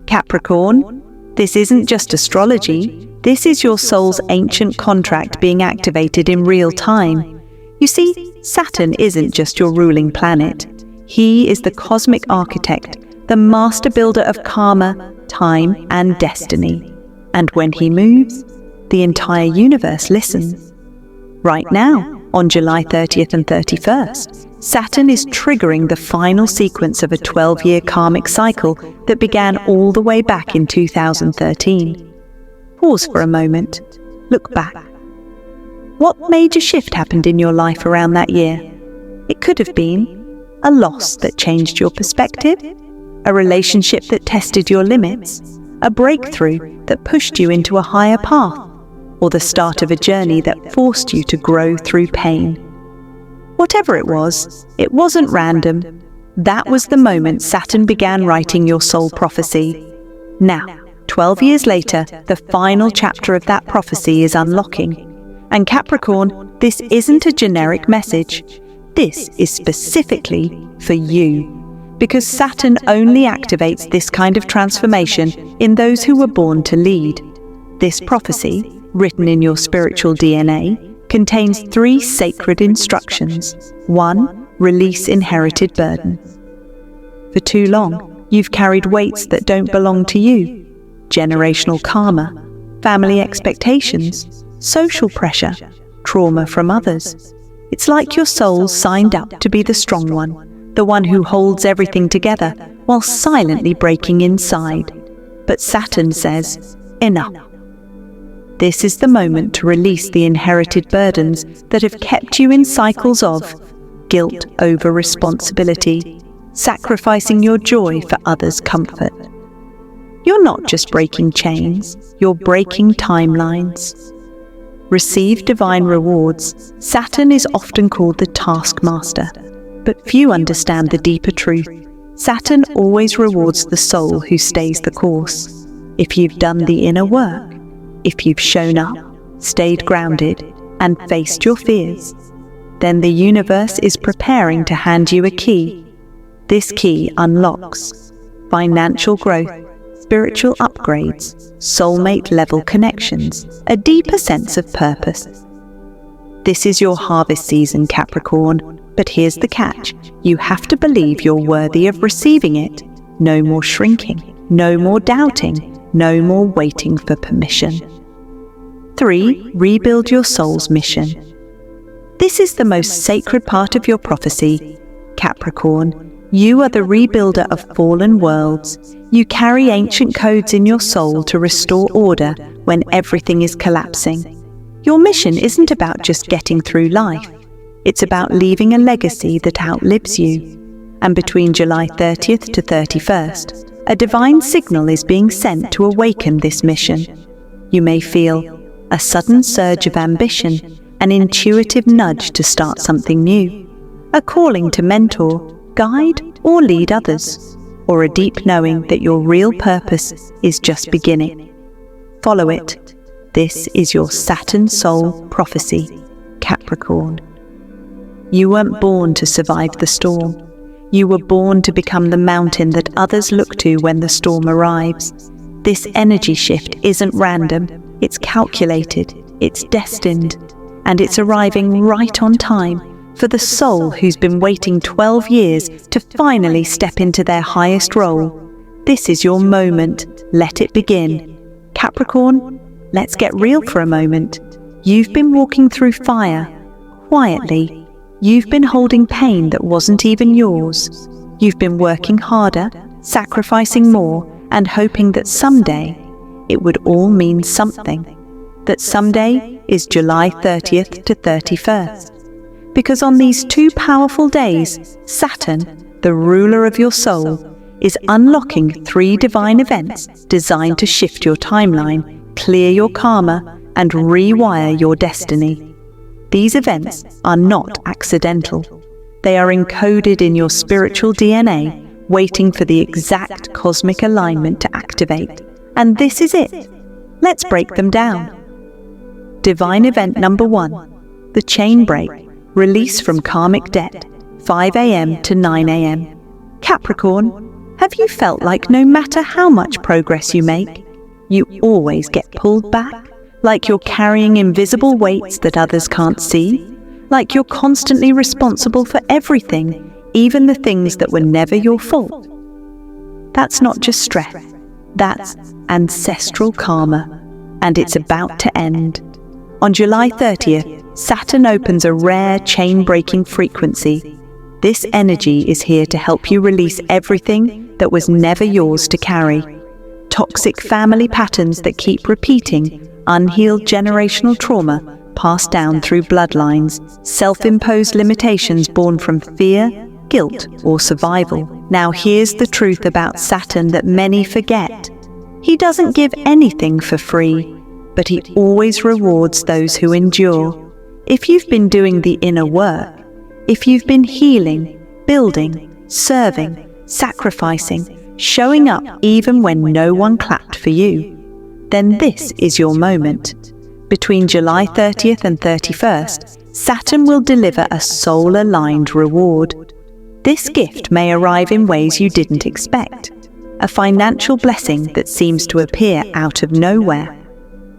Capricorn, this isn't just astrology, this is your soul's ancient contract being activated in real time. You see, Saturn isn't just your ruling planet. He is the cosmic architect, the master builder of karma, time, and destiny. And when he moves, the entire universe listens. Right now, on July 30th and 31st, Saturn is triggering the final sequence of a 12-year karmic cycle that began all the way back in 2013. Pause for a moment. Look back. What major shift happened in your life around that year? It could have been a loss that changed your perspective, a relationship that tested your limits, a breakthrough that pushed you into a higher path, or the start of a journey that forced you to grow through pain. Whatever it wasn't random. That was the moment Saturn began writing your soul prophecy. Now, 12 years later, the final chapter of that prophecy is unlocking. And Capricorn, this isn't a generic message. This is specifically for you. Because Saturn only activates this kind of transformation in those who were born to lead. This prophecy, written in your spiritual DNA, contains 3 sacred instructions. 1. Release inherited burdens. For too long, you've carried weights that don't belong to you. Generational karma, family expectations, social pressure, trauma from others. It's like your soul signed up to be the strong one, the one who holds everything together while silently breaking inside. But Saturn says, enough. This is the moment to release the inherited burdens that have kept you in cycles of guilt over responsibility, sacrificing your joy for others' comfort. You're not just breaking chains, you're breaking timelines. Receive divine rewards. Saturn is often called the taskmaster, but few understand the deeper truth. Saturn always rewards the soul who stays the course. If you've done the inner work, if you've shown up, stayed grounded, and faced your fears, then the universe is preparing to hand you a key. This key unlocks financial growth, spiritual upgrades, soulmate-level connections, a deeper sense of purpose. This is your harvest season, Capricorn, but here's the catch. You have to believe you're worthy of receiving it. No more shrinking, no more doubting, no more waiting for permission. 3. Rebuild your soul's mission. This is the most sacred part of your prophecy. Capricorn, you are the rebuilder of fallen worlds. You carry ancient codes in your soul to restore order when everything is collapsing. Your mission isn't about just getting through life. It's about leaving a legacy that outlives you. And between July 30th to 31st, a divine signal is being sent to awaken this mission. You may feel a sudden surge of ambition, an intuitive nudge to start something new, a calling to mentor, guide, or lead others, or a deep knowing that your real purpose is just beginning. Follow it. This is your Saturn Soul Prophecy, Capricorn. You weren't born to survive the storm. You were born to become the mountain that others look to when the storm arrives. This energy shift isn't random, it's calculated, it's destined, and it's arriving right on time for the soul who's been waiting 12 years to finally step into their highest role. This is your moment. Let it begin. Capricorn, let's get real for a moment. You've been walking through fire, quietly. You've been holding pain that wasn't even yours. You've been working harder, sacrificing more, and hoping that someday it would all mean something. That someday is July 30th to 31st. Because on these 2 powerful days, Saturn, the ruler of your soul, is unlocking 3 divine events designed to shift your timeline, clear your karma, and rewire your destiny. These events are not accidental. They are encoded in your spiritual DNA, waiting for the exact cosmic alignment to activate. And this is it. Let's break them down. Divine event number 1, the chain break, release from karmic debt, 5 a.m. to 9 a.m. Capricorn, Have you felt like no matter how much progress you make, you always get pulled back? Like you're carrying invisible weights that others can't see? Like you're constantly responsible for everything, even the things that were never your fault? That's not just stress, that's ancestral karma, and it's about to end. On July 30th, Saturn opens a rare chain-breaking frequency. This energy is here to help you release everything that was never yours to carry. Toxic family patterns that keep repeating, unhealed generational trauma passed down through bloodlines, self-imposed limitations born from fear, guilt, or survival. Now here's the truth about Saturn that many forget. He doesn't give anything for free, but he always rewards those who endure. If you've been doing the inner work, if you've been healing, building, serving, sacrificing, showing up even when no one clapped for you, then this is your moment. Between July 30th and 31st, Saturn will deliver a soul-aligned reward. This gift may arrive in ways you didn't expect. A financial blessing that seems to appear out of nowhere.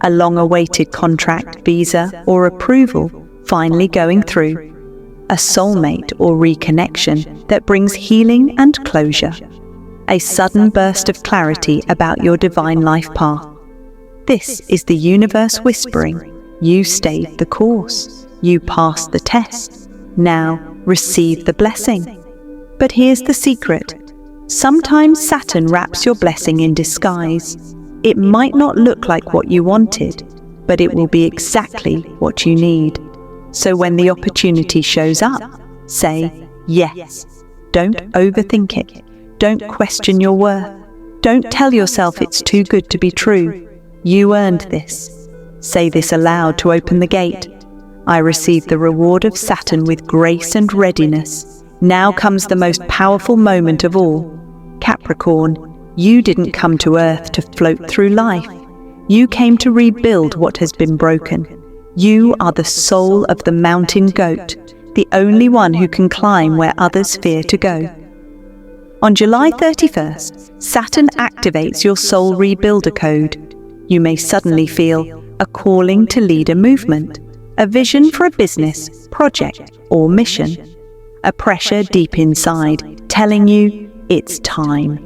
A long-awaited contract, visa, or approval finally going through. A soulmate or reconnection that brings healing and closure. A sudden burst of clarity about your divine life path. This is the universe whispering, you stayed the course, you passed the test, now receive the blessing. But here's the secret. Sometimes Saturn wraps your blessing in disguise. It might not look like what you wanted, but it will be exactly what you need. So when the opportunity shows up, say yes. Don't overthink it. Don't question your worth. Don't tell yourself it's too good to be true. You earned this. Say this aloud to open the gate. I receive the reward of Saturn with grace and readiness. Now comes the most powerful moment of all. Capricorn, you didn't come to Earth to float through life. You came to rebuild what has been broken. You are the soul of the mountain goat, the only one who can climb where others fear to go. On July 31st, Saturn activates your soul rebuilder code. You may suddenly feel a calling to lead a movement, a vision for a business, project, or mission. A pressure deep inside telling you it's time.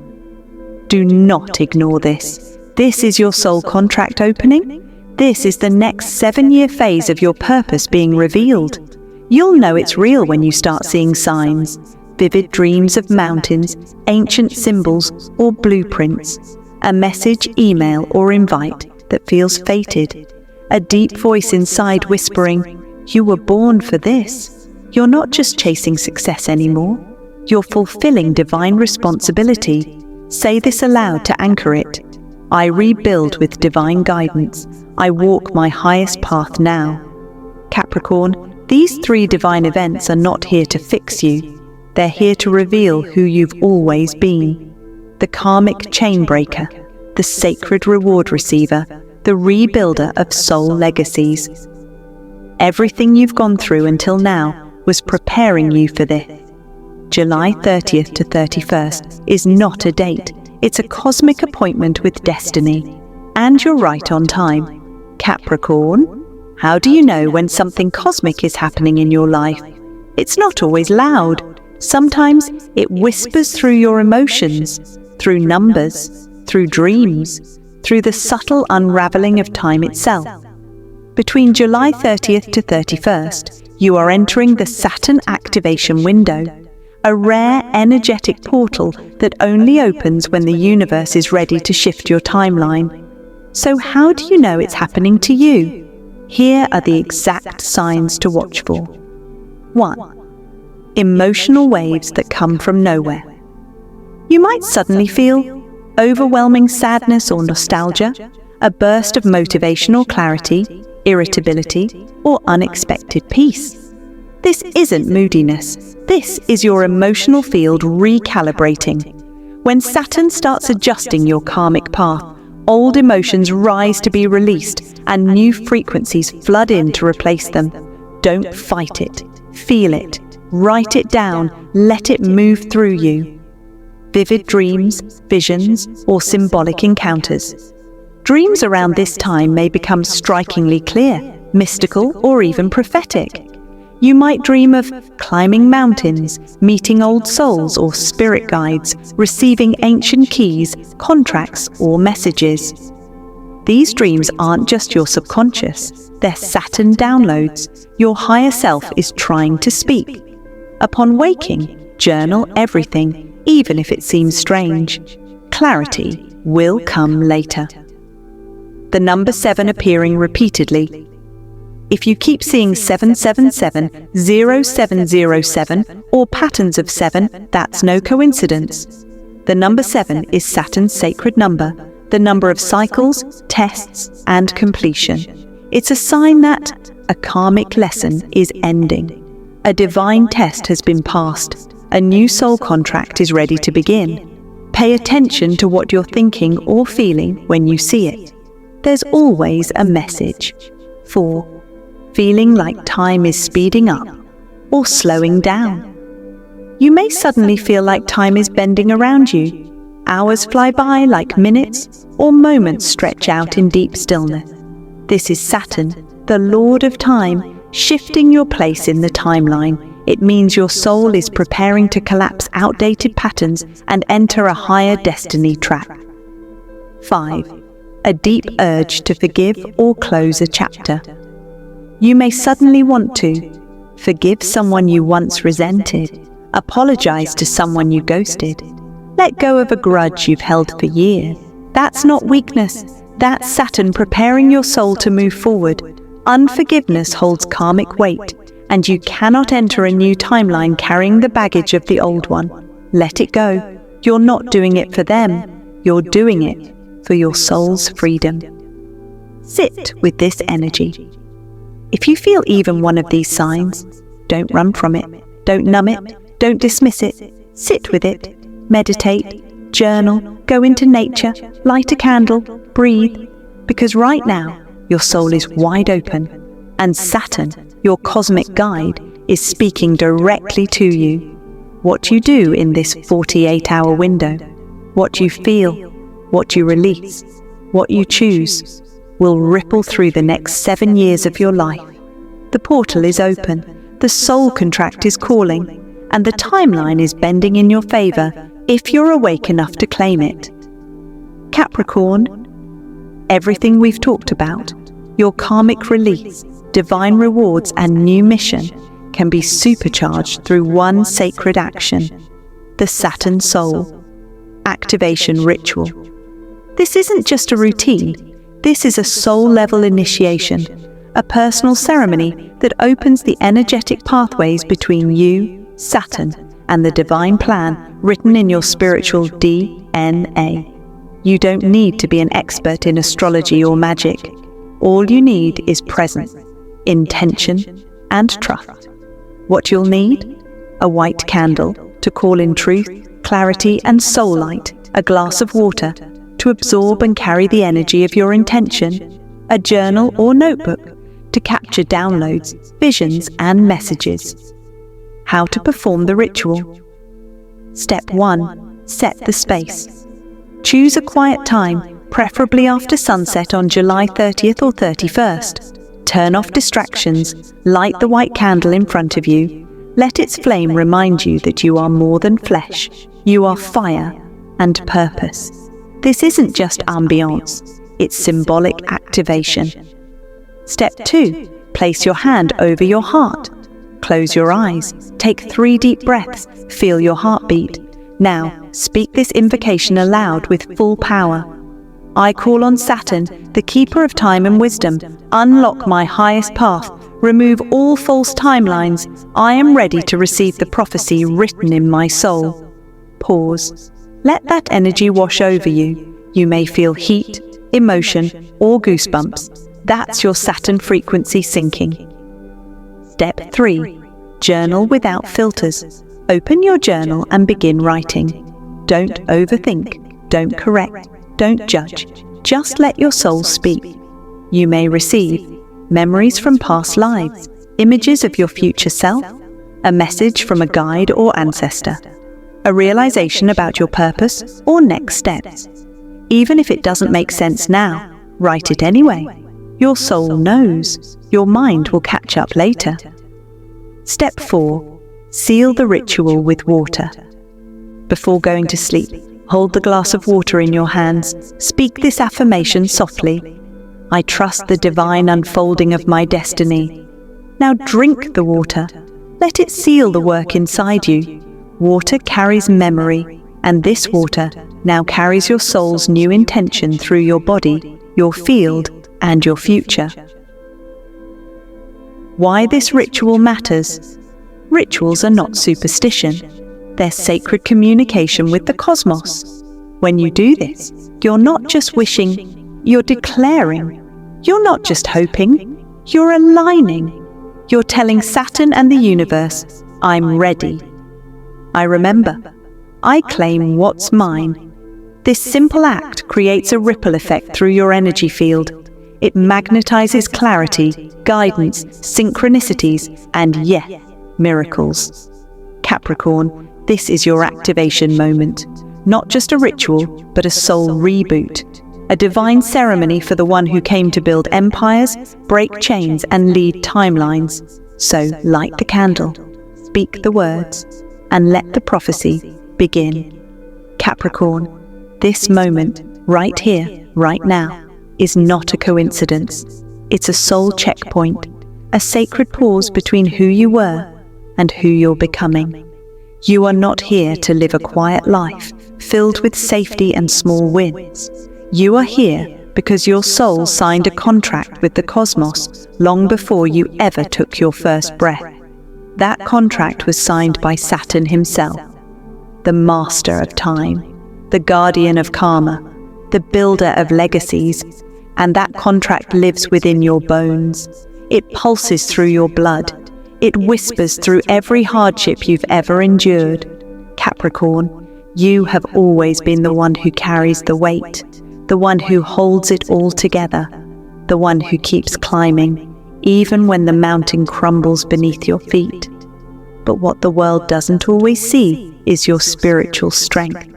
Do not ignore this. This is your soul contract opening. This is the next 7-year phase of your purpose being revealed. You'll know it's real when you start seeing signs, vivid dreams of mountains, ancient symbols, or blueprints. A message, email, or invite that feels fated. A deep voice inside whispering, you were born for this. You're not just chasing success anymore. You're fulfilling divine responsibility. Say this aloud to anchor it. I rebuild with divine guidance. I walk my highest path now. Capricorn, these 3 divine events are not here to fix you. They're here to reveal who you've always been. The karmic chain breaker, the sacred reward receiver, the rebuilder of soul legacies. Everything you've gone through until now was preparing you for this. July 30th to 31st is not a date. It's a cosmic appointment with destiny. And you're right on time. Capricorn, how do you know when something cosmic is happening in your life? It's not always loud. Sometimes it whispers through your emotions, through numbers, through dreams, through the subtle unraveling of time itself. Between July 30th to 31st, you are entering the Saturn activation window, a rare energetic portal that only opens when the universe is ready to shift your timeline. So how do you know it's happening to you? Here are the exact signs to watch for. 1. Emotional waves that come from nowhere. You might suddenly feel overwhelming sadness or nostalgia, a burst of motivation or clarity, irritability, or unexpected peace. This isn't moodiness. This is your emotional field recalibrating. When Saturn starts adjusting your karmic path, old emotions rise to be released and new frequencies flood in to replace them. Don't fight it. Feel it. Write it down. Let it move through you. vivid dreams, visions, or symbolic encounters. Dreams around this time may become strikingly clear, mystical, or even prophetic. You might dream of climbing mountains, meeting old souls or spirit guides, receiving ancient keys, contracts, or messages. These dreams aren't just your subconscious, they're Saturn downloads. Your higher self is trying to speak. Upon waking, journal everything, even if it seems strange. Clarity will come later. The number 7 appearing repeatedly. If you keep seeing 777, 0707, or patterns of 7, that's no coincidence. The number 7 is Saturn's sacred number, the number of cycles, tests, and completion. It's a sign that a karmic lesson is ending. A divine test has been passed. A new soul contract is ready to begin. Pay attention to what you're thinking or feeling when you see it. There's always a message. 4. Feeling like time is speeding up or slowing down. You may suddenly feel like time is bending around you. Hours fly by like minutes, or moments stretch out in deep stillness. This is Saturn, the Lord of Time, shifting your place in the timeline. It means your soul is preparing to collapse outdated patterns and enter a higher destiny track. 5. A deep urge to forgive or close a chapter. You may suddenly want to forgive someone you once resented, apologize to someone you ghosted, let go of a grudge you've held for years. That's not weakness, that's Saturn preparing your soul to move forward. Unforgiveness holds karmic weight, and you cannot enter a new timeline carrying the baggage of the old one. Let it go. You're not doing it for them, you're doing it for your soul's freedom. Sit with this energy. If you feel even one of these signs, don't run from it, don't numb it, don't dismiss it. Sit with it, meditate, journal, go into nature, light a candle, breathe, because right now your soul is wide open, and Saturn, your cosmic guide, is speaking directly to you. What you do in this 48-hour window, what you feel, what you release, what you choose, will ripple through the next 7 years of your life. The portal is open, the soul contract is calling, and the timeline is bending in your favor if you're awake enough to claim it. Capricorn, everything we've talked about, your karmic release, divine rewards, and new mission can be supercharged through one sacred action, the Saturn Soul Activation Ritual. This isn't just a routine, this is a soul-level initiation, a personal ceremony that opens the energetic pathways between you, Saturn, and the divine plan written in your spiritual DNA. You don't need to be an expert in astrology or magic. All you need is presence, intention, and trust. What you'll need? A white candle to call in truth, clarity, and soul light, a glass of water to absorb and carry the energy of your intention, a journal or notebook to capture downloads, visions, and messages. How to perform the ritual. Step 1. Set the space. Choose a quiet time, preferably after sunset on July 30th or 31st. Turn off distractions, light the white candle in front of you. Let its flame remind you that you are more than flesh. You are fire and purpose. This isn't just ambiance, it's symbolic activation. Step 2. Place your hand over your heart. Close your eyes, take 3 deep breaths, feel your heartbeat. Now, speak this invocation aloud with full power. I call on Saturn, the keeper of time and wisdom. Unlock my highest path. Remove all false timelines. I am ready to receive the prophecy written in my soul. Pause. Let that energy wash over you. You may feel heat, emotion, or goosebumps. That's your Saturn frequency syncing. Step 3. Journal without filters. Open your journal and begin writing. Don't overthink, don't correct, don't judge. Just let your soul speak. You may receive memories from past lives, images of your future self, a message from a guide or ancestor. a realization about your purpose or next steps. Even if it doesn't make sense now, write it anyway. Your soul knows. Your mind will catch up later. Step 4. Seal the ritual with water. Before going to sleep, hold the glass of water in your hands. Speak this affirmation softly. I trust the divine unfolding of my destiny. Now drink the water. Let it seal the work inside you. Water carries memory, and this water now carries your soul's new intention through your body, your field, and your future. Why this ritual matters? Rituals are not superstition. They're sacred communication with the cosmos. When you do this, you're not just wishing, you're declaring. You're not just hoping, you're aligning. You're telling Saturn and the universe, I'm ready. I remember. I claim what's mine. This simple act creates a ripple effect through your energy field. It magnetizes clarity, guidance, synchronicities, and miracles. Capricorn, this is your activation moment. Not just a ritual, but a soul reboot. A divine ceremony for the one who came to build empires, break chains, and lead timelines. So light the candle, speak the words, and let the prophecy begin. Capricorn, this moment, right here, right now, is not a coincidence. It's a soul checkpoint, a sacred pause between who you were and who you're becoming. You are not here to live a quiet life filled with safety and small wins. You are here because your soul signed a contract with the cosmos long before you ever took your first breath. That contract was signed by Saturn himself, the master of time, the guardian of karma, the builder of legacies, and that contract lives within your bones. It pulses through your blood. It whispers through every hardship you've ever endured. Capricorn, you have always been the one who carries the weight, the one who holds it all together, the one who keeps climbing, even when the mountain crumbles beneath your feet. But what the world doesn't always see is your spiritual strength.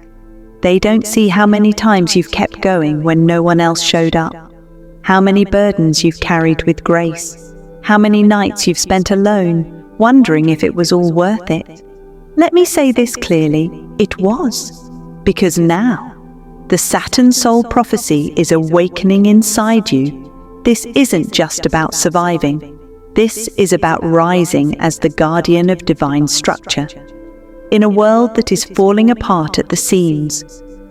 They don't see how many times you've kept going when no one else showed up, how many burdens you've carried with grace, how many nights you've spent alone, wondering if it was all worth it. Let me say this clearly, it was. Because now, the Saturn Soul Prophecy is awakening inside you. This isn't just about surviving. This is about rising as the guardian of divine structure. In a world that is falling apart at the seams,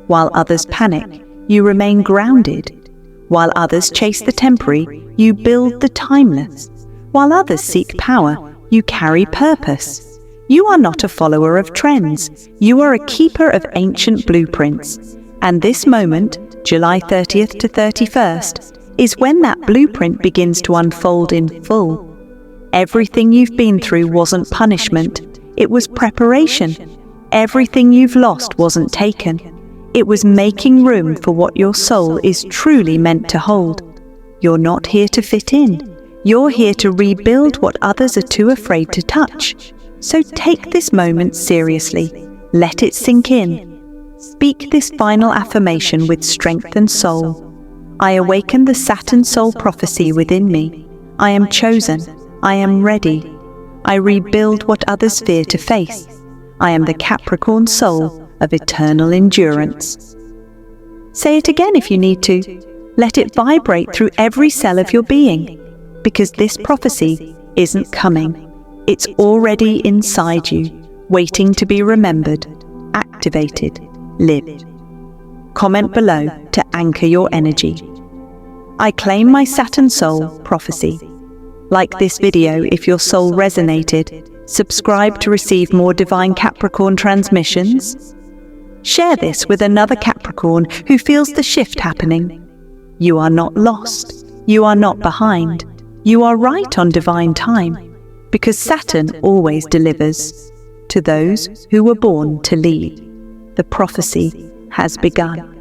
while others panic, you remain grounded. While others chase the temporary, you build the timeless. While others seek power, you carry purpose. You are not a follower of trends. You are a keeper of ancient blueprints. And this moment, July 30th to 31st, is when that blueprint begins to unfold in full. Everything you've been through wasn't punishment, it was preparation. Everything you've lost wasn't taken. It was making room for what your soul is truly meant to hold. You're not here to fit in. You're here to rebuild what others are too afraid to touch. So take this moment seriously. Let it sink in. Speak this final affirmation with strength and soul. I awaken the Saturn Soul Prophecy within me. I am chosen. I am ready. I rebuild what others fear to face. I am the Capricorn soul of eternal endurance. Say it again if you need to. Let it vibrate through every cell of your being, because this prophecy isn't coming. It's already inside you, waiting to be remembered, activated, lived. Comment below to anchor your energy. I claim my Saturn Soul Prophecy. Like this video if your soul resonated. Subscribe to receive more divine Capricorn transmissions. Share this with another Capricorn who feels the shift happening. You are not lost. You are not behind. You are right on divine time, because Saturn always delivers to those who were born to lead. The prophecy has begun.